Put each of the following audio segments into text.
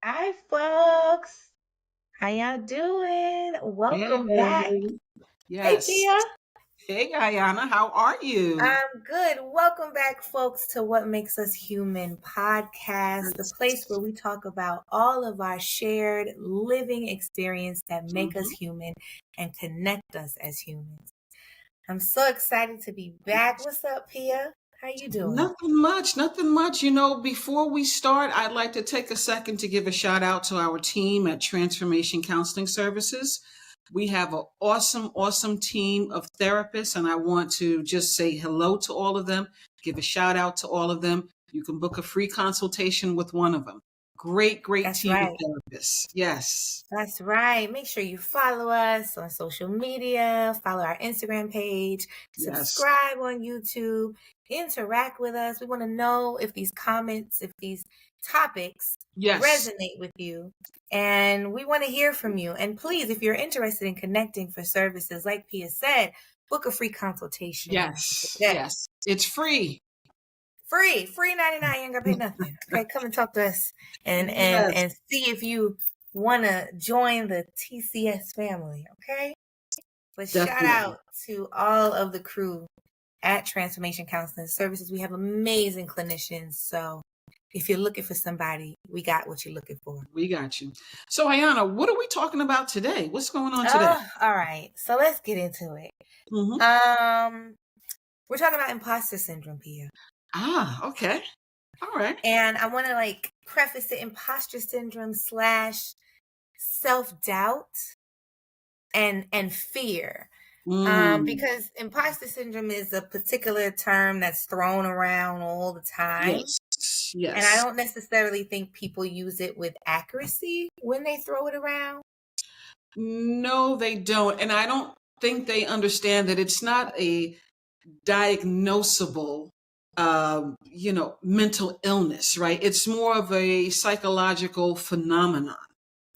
Hi, folks. How y'all doing? Welcome back. Hey, Hey, yes. Pia. Hey, Ayanna, how are you? I'm good. Welcome back, folks, to What Makes Us Human podcast, the place where we talk about all of our shared living experience that make us Mhm. human and connect us as humans. I'm so excited to be back. What's up, Pia? How you doing? Nothing much, nothing much. Before we start, I'd like to take a second to give a shout out to our team at Transformation Counseling Services. We have an awesome, awesome team of therapists, and I want to just say hello to all of them, give a shout out to all of them. You can book a free consultation with one of them. Great, great That's team of right. therapists. Yes, That's right. Make sure you follow us on social media, follow our Instagram page, yes, subscribe on YouTube, interact with us. We want to know if these comments, if these topics yes, resonate with you. And we want to hear from you. And please, if you're interested in connecting for services, like Pia said, book a free consultation yes, today. yes. It's free. Free 99. You ain't gotta pay nothing. Okay, come and talk to us and Yes, see if you wanna join the TCS family. Okay, but shout definitely. out to all of the crew at Transformation Counseling Services. We have amazing clinicians. So if you're looking for somebody, we got what you're looking for. We got you. So, Ayanna, what are we talking about today? What's going on today? Oh, all right. So let's get into it. Hmm. Um, we're talking about imposter syndrome, Pia. Okay. All right. And I want to preface it imposter syndrome slash self-doubt and fear. Mm, Because imposter syndrome is a particular term that's thrown around all the time. yes. And I Yes. don't necessarily think people use it with accuracy when they throw it around. No, they don't. And I don't think they understand that it's not a diagnosable, mental illness, right? It's more of a psychological phenomenon,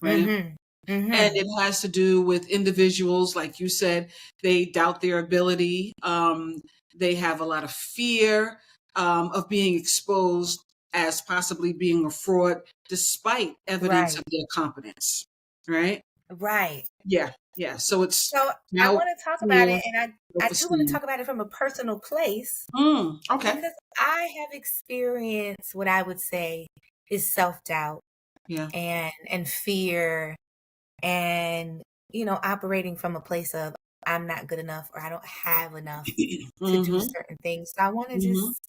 right? Mm-hmm. And Mm-hmm. it has to do with individuals, like you said, they doubt their ability. They have a lot of fear of being exposed as possibly being a fraud, despite evidence Right. of their competence. Right? Right. Yeah. Yeah. So it's So I now want to talk about fear, it, and I do want to self-esteem. talk about it from a personal place Okay. because I have experienced what I would say is self-doubt Yeah. and fear and operating from a place of I'm not good enough or I don't have enough to do Hmm. certain things. So I want to Hmm. just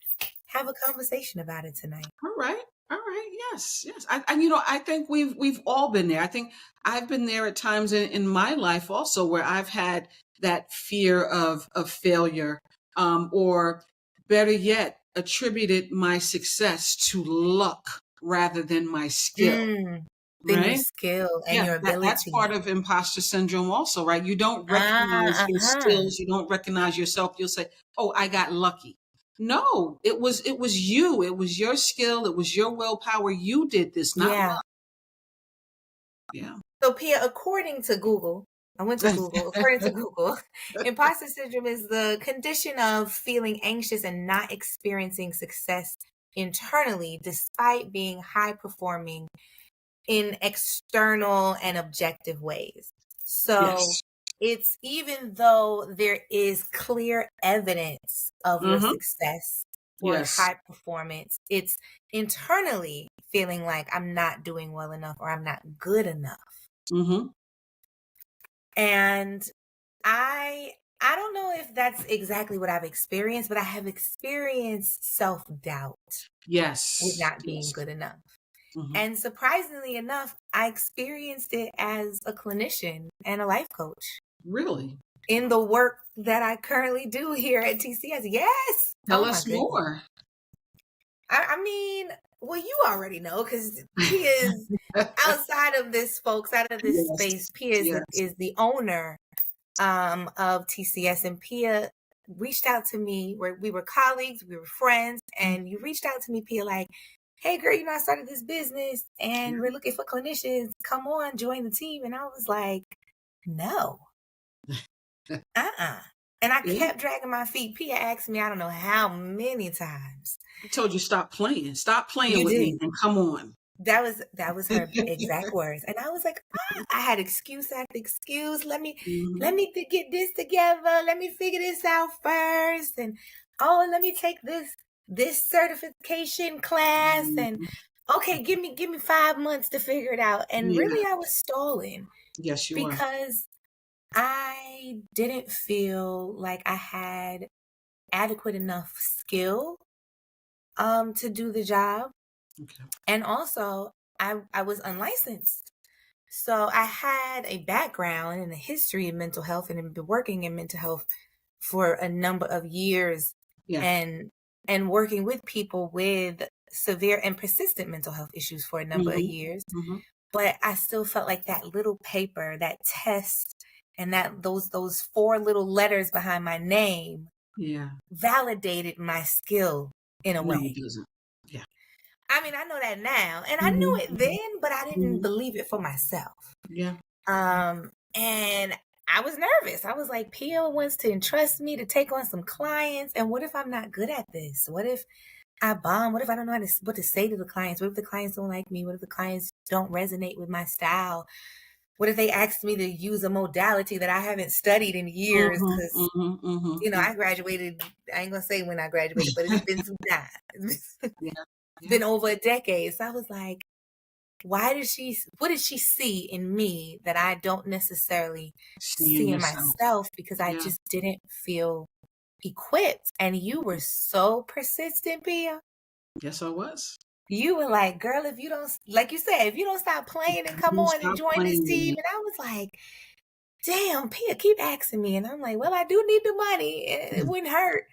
have a conversation about it tonight. All right. All right. Yes. Yes. I think we've all been there. I think I've been there at times in my life also where I've had that fear of failure, or better yet, attributed my success to luck rather than my skill. Mm, then your Right? skill and Yeah, your that's part ability. of imposter syndrome also, right? You don't recognize your Uh-huh. skills, you don't recognize yourself. You'll say, "Oh, I got lucky." No, it was you. It was your skill, it was your willpower. You did this, not Yeah. luck. Yeah. So Pia, according to Google, I went to Google. According to Google, imposter syndrome is the condition of feeling anxious and not experiencing success internally despite being high performing in external and objective ways. So Yes. it's even though there is clear evidence of your Mhm. success or Yes. high performance, it's internally feeling like I'm not doing well enough or I'm not good enough. Mhm. And I don't know if that's exactly what I've experienced, but I have experienced self-doubt with Yes. not being Yes. good enough. Mhm. And surprisingly enough, I experienced it as a clinician and a life coach Really? in the work that I currently do here at TCS. Yes. Tell Oh my us goodness. more. I mean, well, you already know because Pia is outside of this, folks, out of this space. Yes. Pia Yes. is the owner of TCS, and Pia reached out to me where we were colleagues, we were friends, and you reached out to me, Pia, like, hey girl, I started this business and we're looking for clinicians. Come on, join the team. And I was like, no, uh-uh. And I Yeah. kept dragging my feet. Pia asked me, I don't know how many times. I told you stop playing. Stop playing You with me did. and come on. That was her exact words. And I was like, ah, I had excuse after excuse. Let me get this together. Let me figure this out first. And oh, let me take this certification class. And Mhm. okay, give me 5 months to figure it out. And Yeah. really I was stalling Yes, you are. because I didn't feel like I had adequate enough skill to do the job. Okay. And also I was unlicensed. So I had a background and a history in mental health and have been working in mental health for a number of years Yeah. and working with people with severe and persistent mental health issues for a number of Mhm. years. Mhm. But I still felt like that little paper, that test, and that those four little letters behind my name Yeah. validated my skill in a No, it way. doesn't. Yeah. I mean, I know that now, and I knew Mhm. it Mhm. then, but I didn't Mhm. believe it for myself. Yeah. And I was nervous. I was like, Pia wants to entrust me to take on some clients, and what if I'm not good at this? What if I bomb? What if I don't know what to say to the clients? What if the clients don't like me? What if the clients don't resonate with my style? What if they asked me to use a modality that I haven't studied in years? Mhm. Because Mhm. Mhm. you know, Mhm. I graduated. I ain't gonna say when I graduated, but it's been some time. It's Yeah. Yeah. been over a decade. So I was like, what did she see in me that I don't necessarily Seeing see in yourself. myself because I Yeah. just didn't feel equipped? And you were so persistent, Pia. Yes, I was. You were like, girl, if you don't, like you said, if you don't stop playing and come You on and stop join this playing with team. me. And I was like, damn, Pia, keep asking me. And I'm like, well, I do need the money. It wouldn't hurt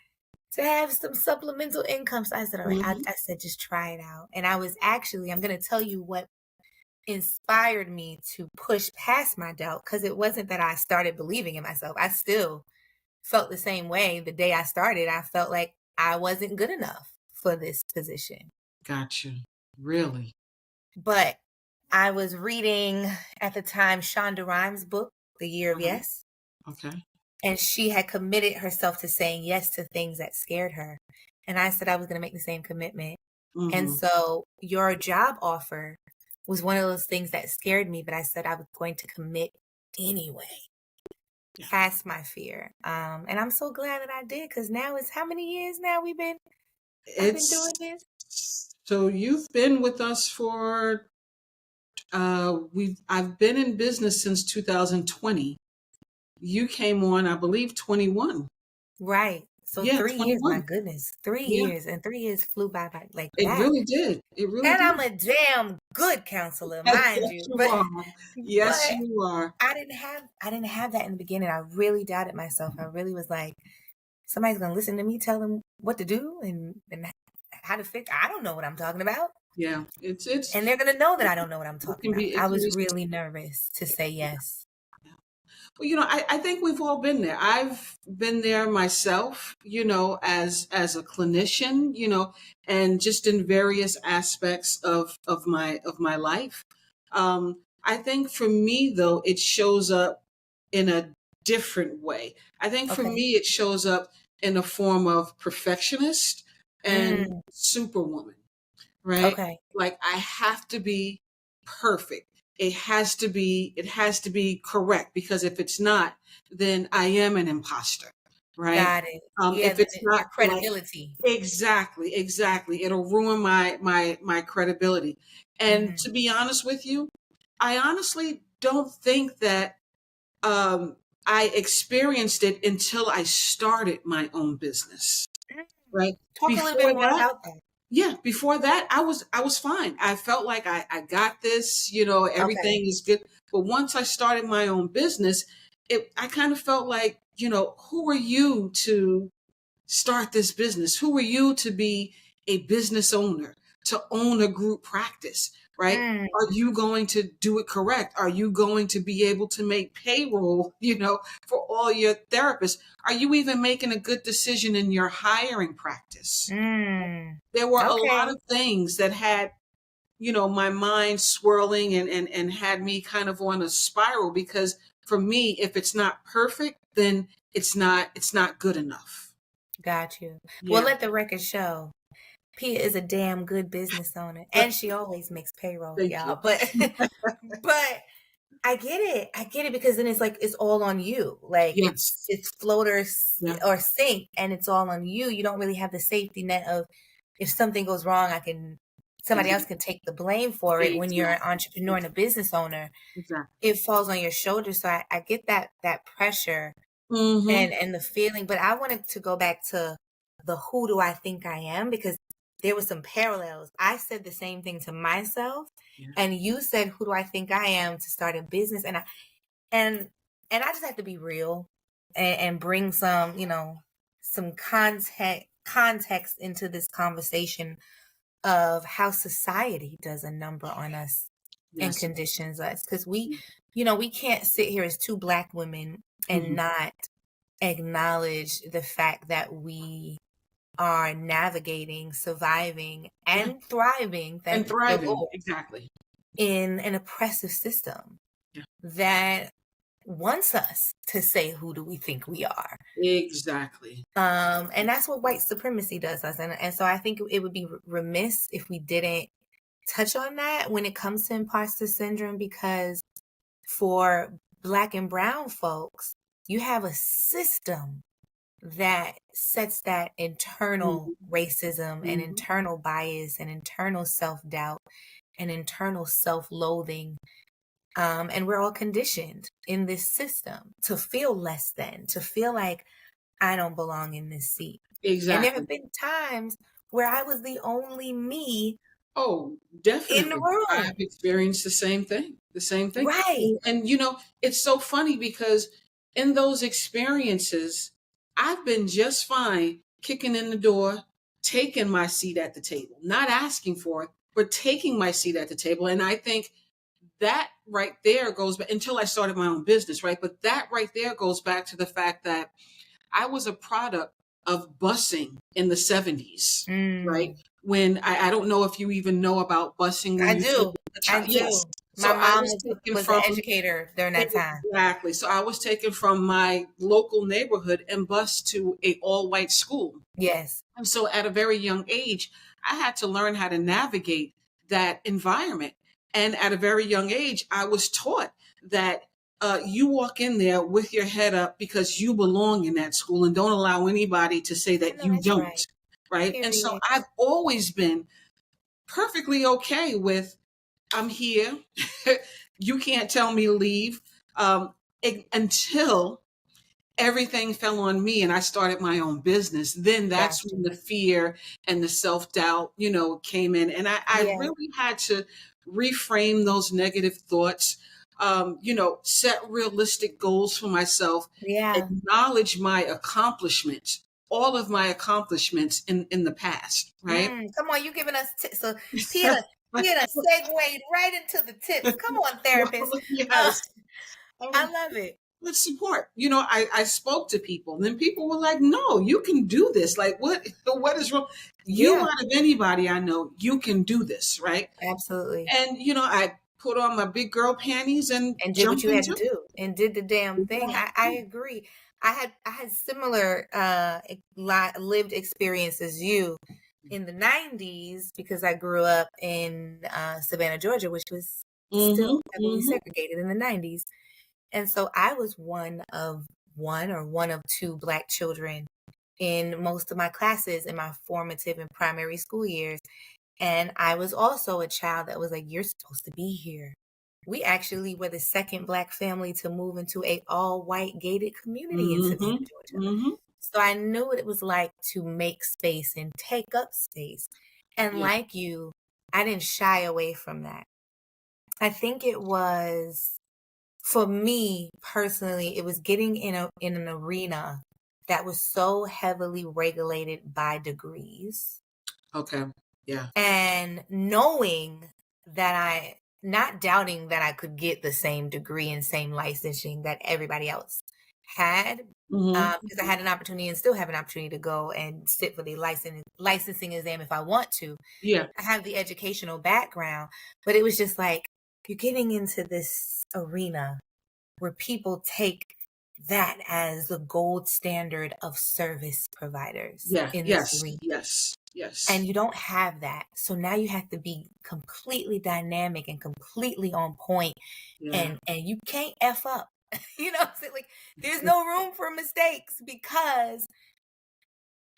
to have some supplemental income. So I said, all right, Mhm. I said, just try it out. And I was actually, I'm going to tell you what inspired me to push past my doubt, because it wasn't that I started believing in myself. I still felt the same way the day I started. I felt like I wasn't good enough for this position. Gotcha. Really? But I was reading at the time Shonda Rhimes' book, The Year of Uh-huh. Yes. Okay. And she had committed herself to saying yes to things that scared her. And I said I was going to make the same commitment. And Mhm. so your job offer was one of those things that scared me, but I said I was going to commit anyway, Yeah. past my fear. And I'm so glad that I did, because now it's how many years now I've been It's doing this? so you've been with us for I've been in business since 2020. You came on, I believe, 21. Right. So Yeah, 3 years, my 21. goodness, three Yeah, years, and 3 years flew by like it that. really did. It really And did. I'm a damn good counselor, Yes, mind yes, you. you But are. Yes, but you are. I didn't have that in the beginning. I really doubted myself. I really was like, somebody's gonna listen to me tell them what to do and how to fix. I don't know what I'm talking about. Yeah, And they're gonna know that I don't know what I'm it talking can about. be I it can was be. really nervous to say yes. Well, I think we've all been there. I've been there myself, as a clinician, and just in various aspects of my life. I think for me though, it shows up in a different way. I think for Okay. me, it shows up in a form of perfectionist and Mm, superwoman, right? okay. Like I have to be perfect. It has to be correct, because if it's not, then I am an imposter, right? Got it. Yeah, If it's your not like credibility. exactly, it'll ruin my credibility. And Hmm. to be honest with you, I honestly don't think that um, I experienced it until I started my own business, right? Talk a little bit Before more that, about that. yeah, before that, I was fine. I felt like I got this, Okay. everything is good. But once I started my own business, I kind of felt like, who are you to start this business? Who are you to be a business owner, to own a group practice, right? Mm, Are you going to do it correct? Are you going to be able to make payroll, for all your therapists? Are you even making a good decision in your hiring practice? mm. There were a lot Okay. of things that had, my mind swirling and had me kind of on a spiral, because for me, if it's not perfect, then it's not good enough. Got you. Well, Yeah. let the record show Pia is a damn good business owner, and she always makes payroll, Thank you. y'all. But but I get it. I get it because then it's like it's all on you. Like Yes. it's float Yeah. or sink, and it's all on you. You don't really have the safety net of if something goes wrong, somebody else Exactly. can take the blame for it. When you're an entrepreneur and a business owner, Exactly. it falls on your shoulders. So I get that pressure Mm-hmm. and the feeling. But I wanted to go back to the who do I think I am, because there were some parallels. I said the same thing to myself, Yeah. and you said who do I think I am to start a business, and I just have to be real and bring some, some context into this conversation of how society does a number on us and Yes. conditions us, because we can't sit here as two Black women and Mm-hmm. not acknowledge the fact that we are navigating, surviving, Yeah. and thriving, And thank the thriving. Lord, Exactly. in an oppressive system Yeah. that wants us to say who do we think we are. Exactly. And that's what white supremacy does us. And so I think it would be remiss if we didn't touch on that when it comes to imposter syndrome, because for Black and brown folks, you have a system that sets that internal Mm-hmm. racism and Mm-hmm. internal bias and internal self-doubt and internal self-loathing. And we're all conditioned in this system to feel less than, to feel like I don't belong in this seat. And there Exactly. have been times where I was the only me Oh, in the definitely. I have room. experienced the same thing. The same thing. Right. And it's so funny because in those experiences, I've been just fine kicking in the door, taking my seat at the table, not asking for it, but taking my seat at the table. And I think that right there goes back until I started my own business, right? But that right there goes back to the fact that I was a product of busing in the 70s, right? Mm, When I don't know if you even know about busing when I you take do. a I child. Yes. do. So My I mom was taken was an from educator during that time. exactly. So I was taken from my local neighborhood and bused to a all white school. Yes. And so at a very young age, I had to learn how to navigate that environment. And at a very young age, I was taught that you walk in there with your head up because you belong in that school and don't allow anybody to say I that know you that's don't. right. Right. And so Period. I've always been perfectly okay with I'm here. You can't tell me to leave until everything fell on me and I started my own business. Then that's Gotcha. when the fear and the self-doubt, came in. And I Yeah. really had to reframe those negative thoughts, set realistic goals for myself, Yeah. acknowledge my accomplishments, all of my accomplishments in the past, right? Come on, you giving us tips. So Pia done segued right into the tips. Come on, therapist. Well, Uh, yes. I Um, love it. with support. I spoke to people, and then people were like, no, you can do this. Like, what is wrong? You Yeah, out of anybody I know, you can do this, right? absolutely. And I put on my big girl panties and And did what jumped you had to into it. do and did the damn Did what thing. I had I to do. agree. I had similar lived experience as you in the 90s, because I grew up in Savannah, Georgia, which was still Mm-hmm. heavily Mm-hmm. segregated in the 90s. And so I was one of two Black children in most of my classes in my formative and primary school years. And I was also a child that was like, you're supposed to be here. We actually were the second Black family to move into a all white gated community in Savannah, Mm-hmm. Georgia. Mm-hmm. So I knew what it was like to make space and take up space. And Yeah. like you, I didn't shy away from that. I think it was, for me personally, it was getting in an arena that was so heavily regulated by degrees, Okay. Yeah. and knowing that not doubting that I could get the same degree and same licensing that everybody else had, because I Mm-hmm. had an opportunity and still have an opportunity to go and sit for the licensing exam if I want to. Yeah. I have the educational background, but it was just like, you're getting into this arena where people take that as the gold standard of service providers Yeah. in this Yes. arena. Yes. Yes. And you don't have that. So now you have to be completely dynamic and completely on point, Yeah. and you can't F up. You know what I'm saying? Like, there's no room for mistakes, because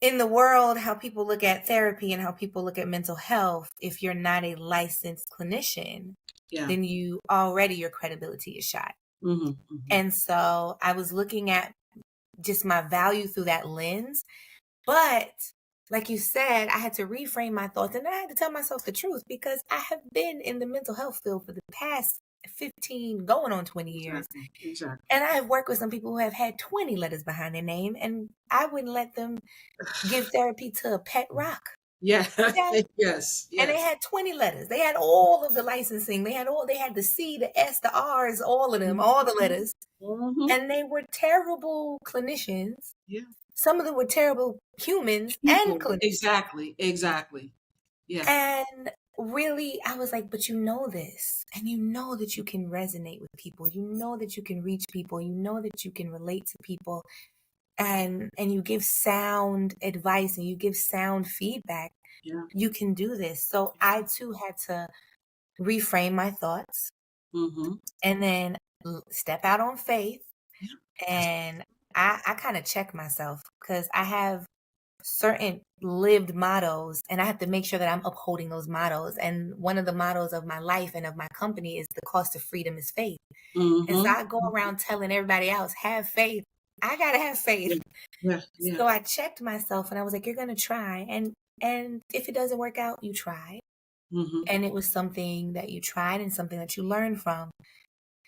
in the world, how people look at therapy and how people look at mental health, if you're not a licensed clinician, Yeah. then your credibility is shot. Mm-hmm. Mm-hmm. And so I was looking at just my value through that lens. But like you said, I had to reframe my thoughts, and I had to tell myself the truth, because I have been in the mental health field for the past 15, going on 20 years. Exactly. Exactly. And I have worked with some people who have had 20 letters behind their name, and I wouldn't let them give therapy to a pet rock. Yeah. Okay? Yes. And they Yes. had 20 letters. They had all of the licensing. They had the C, the S, the R's, all of them, all the letters. Mm-hmm. And they were terrible clinicians. Yeah. Some of them were terrible humans and People. clinicians. Exactly. Exactly. Yeah. And really, I was like, but you know this, and you know that you can resonate with people. You know that you can reach people. You know that you can relate to people, and you give sound advice and you give sound feedback. Yeah. You can do this. So I too had to reframe my thoughts, Mm-hmm. and then step out on faith. Yeah. And I kind of check myself, because I have certain lived mottos, and I have to make sure that I'm upholding those mottos. And one of the mottos of my life and of my company is the cost of freedom is faith. And so Mm-hmm. I go around telling everybody else, have faith. I gotta have faith. Yeah. Yeah. Yeah. So I checked myself, and I was like, you're gonna try. And if it doesn't work out, you try. Mm-hmm. And it was something that you tried and something that you learned from.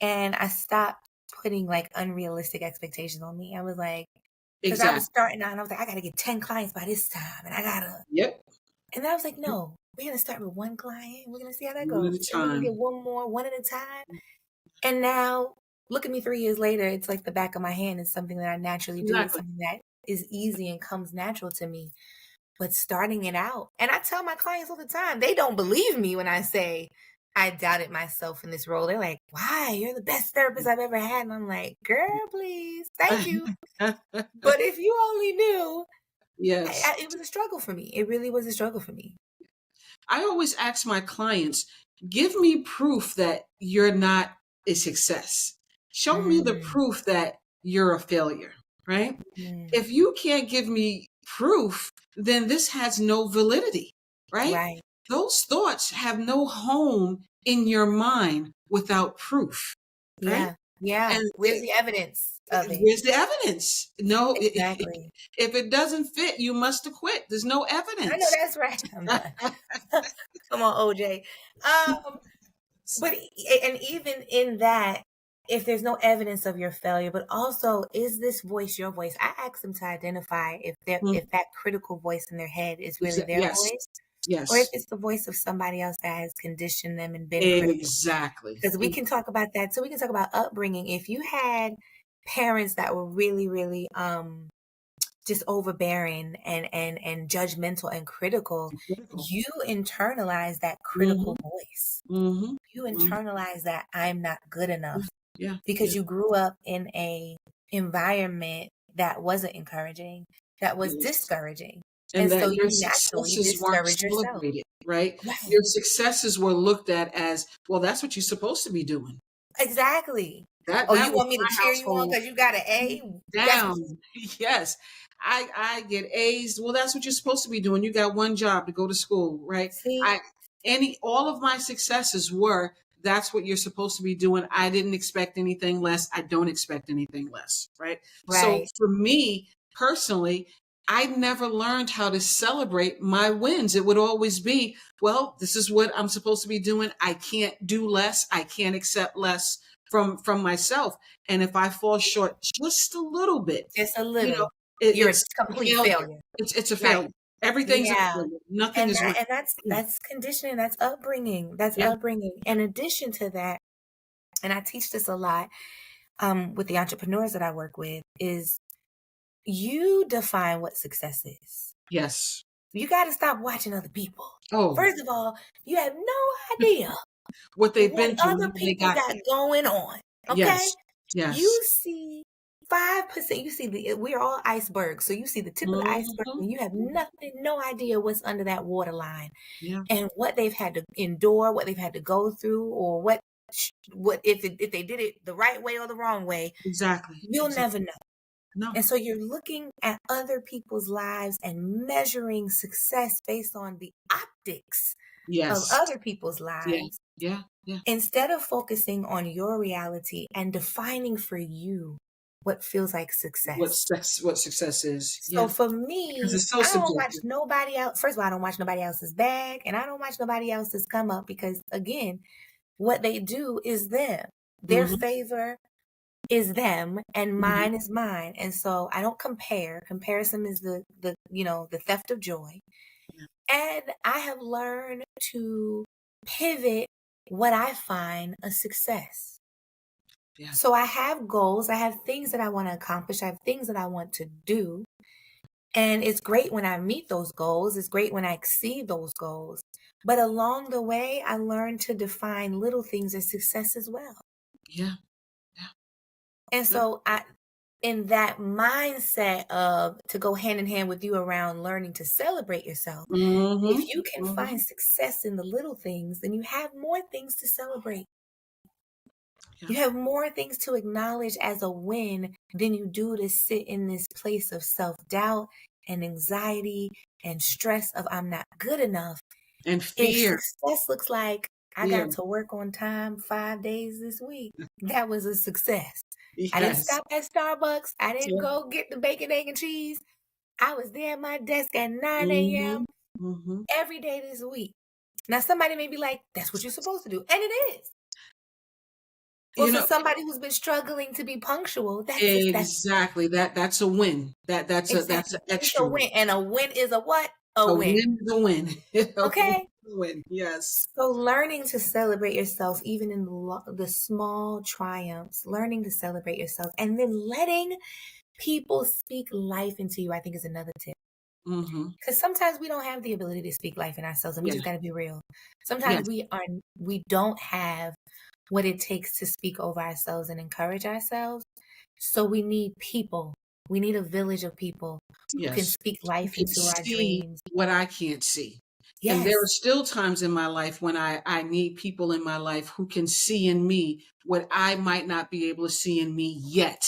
And I stopped putting like unrealistic expectations on me. I was like, because I was Exactly. starting out and I was like, I gotta get 10 clients by this time, and Yep. and I was like, no, we're gonna start with one client. We're gonna see how that One at goes. a And we're gonna get time. one more, one at a time. And now look at me 3 years later, it's like the back of my hand. It's something that I naturally do. It's Exactly. something that is easy and comes natural to me. But starting it out, and I tell my clients all the time, they don't believe me when I say I doubted myself in this role. They're like, why? You're the best therapist I've ever had. And I'm like, girl, please, thank you. But if you only knew, Yes. it was a struggle for me. It really was a struggle for me. I always ask my clients, give me proof that you're not a success. Show me the Mm, proof that you're a failure, right? mm, If you can't give me proof, then this has no validity, right? right. Those thoughts have no home in your mind without proof, right? Yeah. Yeah. And Where's the evidence of it? where's the evidence? No, Exactly. if it doesn't fit, you must have quit. There's no I know evidence. that's right. I'm done. Come on, OJ. But and even in that, if there's no evidence of your failure, but also, is this voice your voice? I ask them to identify if that critical voice in their head is really their Yes, voice, or if yes, it's the voice of somebody else that has conditioned them and been critical. exactly. Because we can talk about that. So we can talk about upbringing. If you had parents that were really, really just overbearing and judgmental and critical, Critical. you internalize that Mm-hmm, critical voice. mm-hmm, You mm-hmm. internalize that I'm not good enough, Yeah, because yeah, you grew up in a environment that wasn't encouraging, that was yes. discouraging. And And so that your you naturally successes weren't discourage yourself. celebrated, right? Right. Your successes were looked at as, well, that's what you're supposed to be doing. Exactly. Oh, That you was want me to my cheer you on household. because you got an A? That's what Down. Yes. I get A's. Well, that's what you're supposed to be doing. You got one job to go to school, right? see? I all of my successes were that's what you're supposed to be doing. I didn't expect anything less. I don't expect anything less, right? So Right. for me personally, I never learned how to celebrate my wins. It would always be, well, this is what I'm supposed to be doing. I can't do less. I can't accept less from myself. And if I fall short just a little bit, Just a you know, little. You're a it's a complete failure. failure. It's a Right. failure. Everything's a Yeah. failure. Nothing And is right. that's conditioning, that's upbringing. That's Yeah. upbringing. In addition to that, and I teach this a lot with the entrepreneurs that I work with, is you define what success is. Yes. You got to stop watching other people. Oh, First of all, you have no idea what they've what been through, other and how they people got got there. going on. Okay? Yes. Yes. You see 5%, you see we're all icebergs. So you see the tip of the iceberg Mhm. and you have nothing, no idea what's under that waterline Yeah, and what they've had to endure, what they've had to go through, or what if they did it the right way or the wrong way. exactly. You'll Exactly. never know. No. And so you're looking at other people's lives and measuring success based on the optics of Yes. other people's Yeah. lives Yeah. Yeah. instead of focusing on your reality and defining for you what feels like success. What success is. So Yeah. for Because me, it's so I don't watch subjective. nobody else. First of all, I don't watch nobody else's bag and I don't watch nobody else's come up because again, what they do is them. Their Mhm. favor is them and Mhm. mine is mine. And so I don't compare. Comparison is the theft of joy. Yeah. And I have learned to pivot what I find a success. Yeah. So I have goals, I have things that I want to accomplish, I have things that I want to do. And it's great when I meet those goals, it's great when I exceed those goals. But along the way, I learned to define little things as success as well. Yeah. Yeah. And Good. so in that mindset of to go hand in hand with you around learning to celebrate yourself, if Mhm. you can find Mhm. success in the little things, then you have more things to celebrate. Yeah. You have more things to acknowledge as a win than you do to sit in this place of self-doubt and anxiety and stress of I'm not good enough. And If fear. success looks like I Fear. got to work on time 5 days this week, that was a success. I didn't Yes. stop at Starbucks. I didn't Yeah. go get the bacon, egg, and cheese. I was there at my desk at 9 a.m. Mhm. Mhm. every day this week. Now, somebody may be like, that's what you're supposed to do. And it is. Or You for know, somebody who's been struggling to be punctual, that's exactly. That's a win. That's exactly. an It's a extra win. win. And a win is a what? A A win. win is a win. A win Okay? is a win. Yes. So learning to celebrate yourself, even in the small triumphs, learning to celebrate yourself, and then letting people speak life into you, I think is another tip. Mhm. Because sometimes we don't have the ability to speak life in ourselves, and we Yeah. just got to be real. Sometimes Yes. we don't have what it takes to speak over ourselves and encourage ourselves. So we need people. We need a village of people who can Yes. speak You life can into our see dreams. what I can't see. And there are Yes. still times in my life when I need people in my life who can see in me what I might not be able to see in me yet.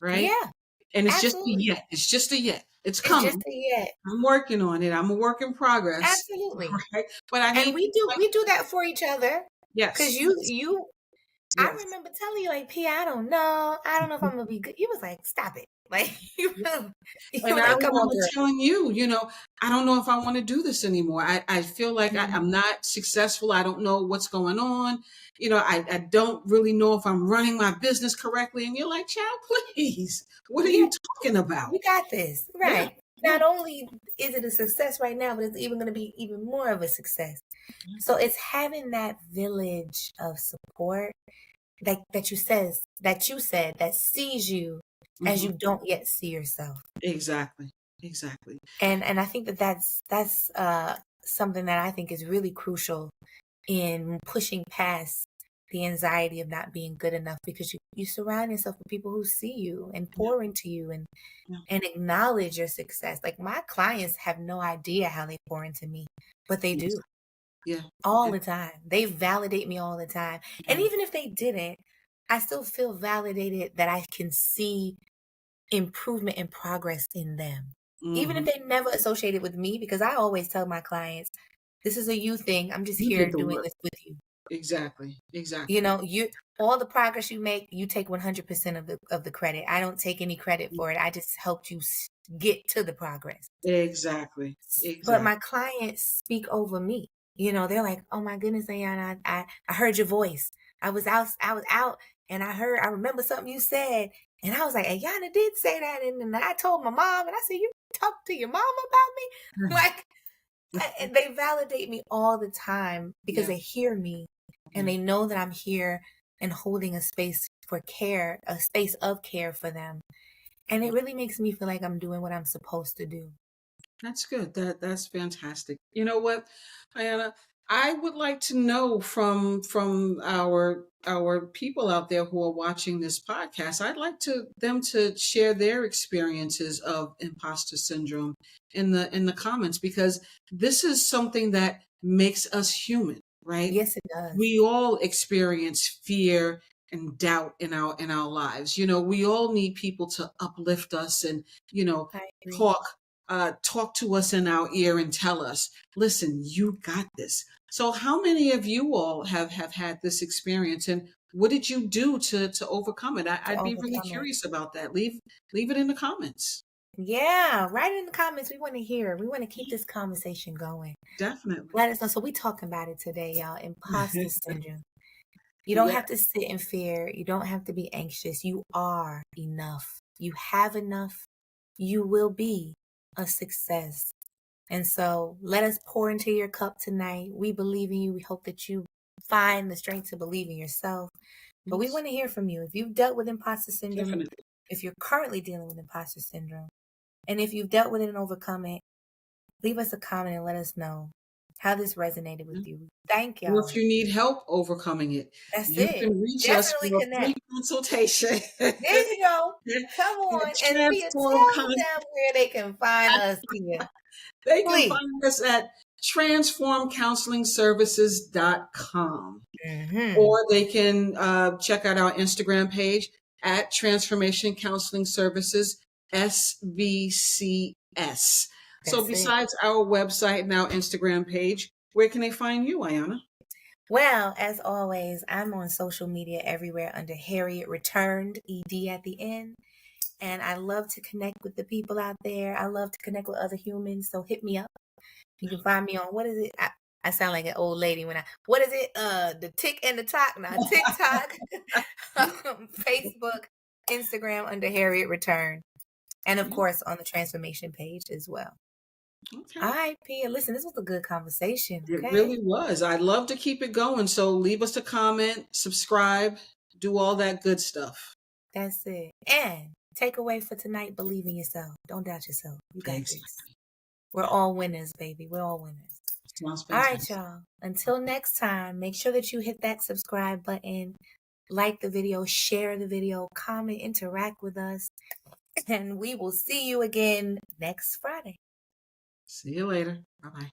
Right? Yeah, And it's just a absolutely. yet. It's just a yet. It's It's just coming. a yet. I'm working on it. I'm a work in progress. Absolutely. Right? But I And need we people do like, we do that for each other. Cause yes, yes, I yes. remember telling you like, P, I don't know if I'm gonna be good. You was like, stop it. Like you And were I like, come on, remember girl. telling you, I don't know if I want to do this anymore. I feel like Mhm. I'm not successful. I don't know what's going on. I don't really know if I'm running my business correctly. And you're like, child, please, what are Yeah, you talking about? we got this. Yeah, Right. yeah, Not only is it a success right now, but it's even gonna be even more of a success. yeah. So it's having that village of support that you said that sees you as Hmm. you don't yet see yourself. Exactly, exactly. And I think that that's something that I think is really crucial in pushing past the anxiety of not being good enough because you surround yourself with people who see you and Yeah, pour into you yeah, and acknowledge your success. Like my clients have no idea how they pour into me, but they yes, do yeah, all yeah, the time. They validate me all the time. And yeah. even if they didn't, I still feel validated that I can see improvement and progress in them. Even if Hmm. they never associated with me, because I always tell my clients, this is a you thing. I'm just You here did the doing work. this with you. Exactly, You exactly. know, you all the progress you make, you take 100% of the credit. I don't take any credit for it. I just helped you get to the progress. Exactly, But exactly. my clients speak over me. You know, they're like, "Oh my goodness, Ayanna, I heard your voice. I was out and I remember something you said." And I was like, "Ayanna did say that." And then I told my mom and I said, "You talked to your mom about me?" Like they validate me all the time because Yeah, they hear me and yeah. they know that I'm here and holding a space for care, a space of care for them. And it really makes me feel like I'm doing what I'm supposed to do. That's good. That's fantastic. You know what, Ayanna? I would like to know from our people out there who are watching this podcast. I'd like to them to share their experiences of imposter syndrome in the comments, because this is something that makes us human, right? Yes, it does. We all experience fear and doubt in our lives. We all need people to uplift us and, you know, I agree. talk to us in our ear and tell us, listen, you got this. So how many of you all have had this experience, and what did you do to overcome it? To I'd be really overcome it. curious about that. Leave it in the comments. Yeah, write it in the comments. We want to hear it. We want to keep this conversation going. Definitely. Let us know. So we talking about it today, y'all. Imposter syndrome. You don't Yeah, have to sit in fear. You don't have to be anxious. You are enough. You have enough. You will be a success. And so let us pour into your cup tonight. We believe in you. We hope that you find the strength to believe in yourself. But we yes, want to hear from you. If you've dealt with imposter syndrome, definitely. if you're currently dealing with imposter syndrome, and if you've dealt with it and overcome it, leave us a comment and let us know how this resonated with you. Thank Or y'all. if you need help overcoming it, That's you it. can reach us Definitely for a free connect. consultation. There you go. Come At on. And Pia, Transform tell them where they can find us, Pia. They can Please. find us at transformcounselingservices.com, Mm-hmm. or they can check out our Instagram page at Transformation Counseling Services SVCS. So That's it. besides our website and our Instagram page, where can they find you, Ayanna? Well, as always, I'm on social media everywhere under Harriet Returned, ED at the end. And I love to connect with the people out there. I love to connect with other humans. So hit me up. You can find me on, what is it? I sound like an old lady what is it? The tick and the talk. Now, TikTok, Facebook, Instagram under Harriet Return. And of course, on the transformation page as well. Okay. All right, Pia. Listen, this was a good conversation. It Okay. really was. I'd love to keep it going. So leave us a comment, subscribe, do all that good stuff. That's it. And takeaway for tonight, believe in yourself. Don't doubt yourself. You got Exactly. this. We're all winners, baby. We're all winners. Sounds All right, fantastic. y'all. Until next time, make sure that you hit that subscribe button, like the video, share the video, comment, interact with us, and we will see you again next Friday. See you later. Bye-bye.